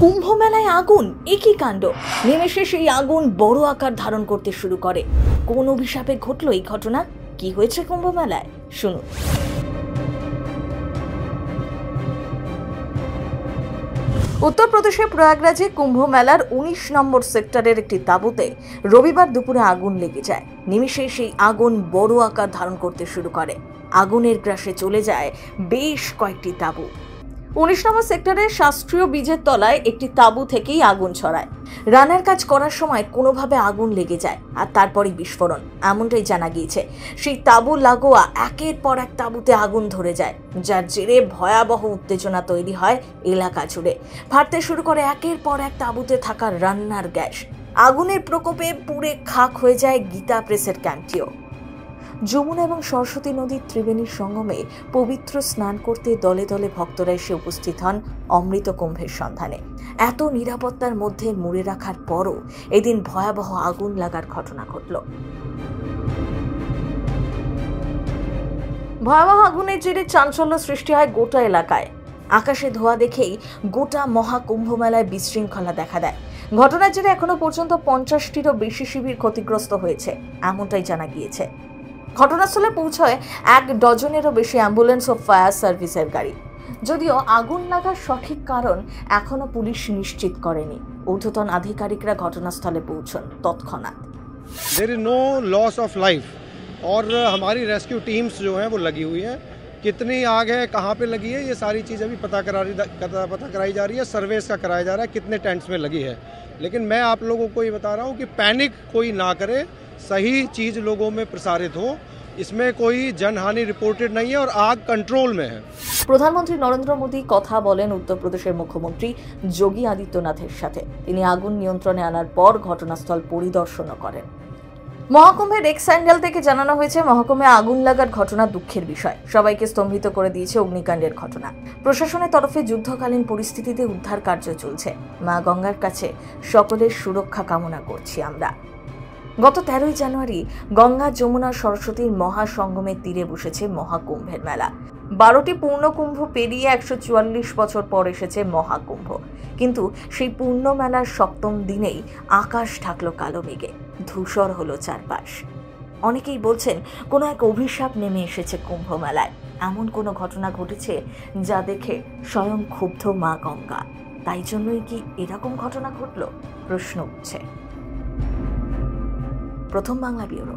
কুম্ভ মেলায় আগুন, একই কাণ্ড। নিমেষে সেই আগুন বড় আকার ধারণ করতে শুরু করে। কোন অভিশাপে ঘটলো এই ঘটনা? কি হয়েছে কুম্ভ মেলায়, শুনুন। উত্তরপ্রদেশের প্রয়াগরাজে কুম্ভ মেলার 19 নম্বর সেক্টরের একটি তাঁবুতে রবিবার দুপুরে আগুন লেগে যায়। নিমেষেই সেই আগুন বড় আকার ধারণ করতে শুরু করে। আগুনের গ্রাসে চলে যায় বেশ কয়েকটি তাঁবু। 19 নম্বর সেক্টরের শাস্ত্রীয় বীজের তলায় একটি তাঁবু থেকেই আগুন ছড়ায়। রান্নার কাজ করার সময় কোনোভাবে আগুন লেগে যায় আর তারপরই বিস্ফোরণ, এমনটাই জানা গিয়েছে। সেই তাঁবু লাগোয়া একের পর এক তাঁবুতে আগুন ধরে যায়, যার জেরে ভয়াবহ উত্তেজনা তৈরি হয় এলাকা জুড়ে। ফাটতে শুরু করে একের পর এক তাঁবুতে থাকা রান্নার গ্যাস। আগুনের প্রকোপে পুড়ে খাক হয়ে যায় গীতা প্রেসের ক্যাম্পটিও। যমুনা এবং সরস্বতী নদীর ত্রিবেণীর সঙ্গমে পবিত্র স্নান করতে দলে দলে ভক্তরা এসে উপস্থিত হন অমৃত কুম্ভের সন্ধানে। এত নিরাপত্তার মধ্যে মুড়ে রাখার পরও এদিন ভয়াবহ আগুন লাগার ঘটনা ঘটল। ভয়াবহ আগুনের জেরে চাঞ্চল্য সৃষ্টি হয় গোটা এলাকায়। আকাশে ধোঁয়া দেখেই গোটা মহাকুম্ভ মেলায় বিশৃঙ্খলা দেখা দেয়। ঘটনার জেরে এখনো পর্যন্ত 50টিরও বেশি শিবির ক্ষতিগ্রস্ত হয়েছে, এমনটাই জানা গিয়েছে। ঘটনাস্থলে পৌঁছয় 1 ডজনেরও বেশি অ্যাম্বুলেন্স ও ফায়ার সার্ভিসের গাড়ি। যদিও আগুন লাগার সঠিক কারণ এখনো পুলিশ নিশ্চিত করেনি। ঊর্ধ্বতন আধিকারিকরা ঘটনাস্থলে পৌঁছন তৎক্ষণাৎ। There is no loss of life और हमारी रेस्क्यू टीम्स जो हैं वो लगी हुई हैं। कितनी आग है, कहाँ पे लगी है, ये सारी चीज़ अभी पता कराई जा रही है। सर्वे इसका कराया जा रहा है कितने टेंट्स में लगी है। लेकिन मैं आप लोगों को ये बता रहा हूँ कि पैनिक कोई ना करे, सही चीज़ लोगों में प्रसारित हो। इसमें कोई जनहानि रिपोर्टेड नहीं है और आग कंट्रोल में है। প্রধানমন্ত্রী নরেন্দ্র মোদী কথা বলেন উত্তরপ্রদেশের মুখ্যমন্ত্রী যোগী আদিত্যনাথের সাথে। তিনি আগুন নিয়ন্ত্রণে আনার পর ঘটনাস্থল পরিদর্শনও করেন। মহাকুম্ভের এক্স স্যান্ডেল থেকে জানানো হয়েছে, মহাকুম্ভে আগুন লাগার ঘটনা দুঃখের বিষয়। সবাইকে স্তম্ভিত করে দিয়েছে অগ্নিকাণ্ডের ঘটনা। প্রশাসনের তরফে যুদ্ধকালীন পরিস্থিতিতে উদ্ধার কার্য চলছে। মা গঙ্গার কাছে সকলের সুরক্ষা কামনা করছি আমরা। গত 13ই জানুয়ারি গঙ্গা, যমুনা, সরস্বতীর মহাসঙ্গমের তীরে বসেছে মহাকুম্ভের মেলা। 12টি পূর্ণকুম্ভ পেরিয়ে 144 বছর পর এসেছে মহাকুম্ভ। কিন্তু সেই পূর্ণ মেলার 7ম দিনেই আকাশ ঢাকলো কালো মেঘে, ধূসর হলো চারপাশ। অনেকেই বলছেন কোনো এক অভিশাপ নেমে এসেছে কুম্ভ মেলায়। এমন কোনো ঘটনা ঘটেছে যা দেখে স্বয়ং ক্ষুব্ধ মা গঙ্গা। তাই জন্যই কি এরকম ঘটনা ঘটল, প্রশ্ন উঠছে। প্রথম বাংলা ব্যুরো।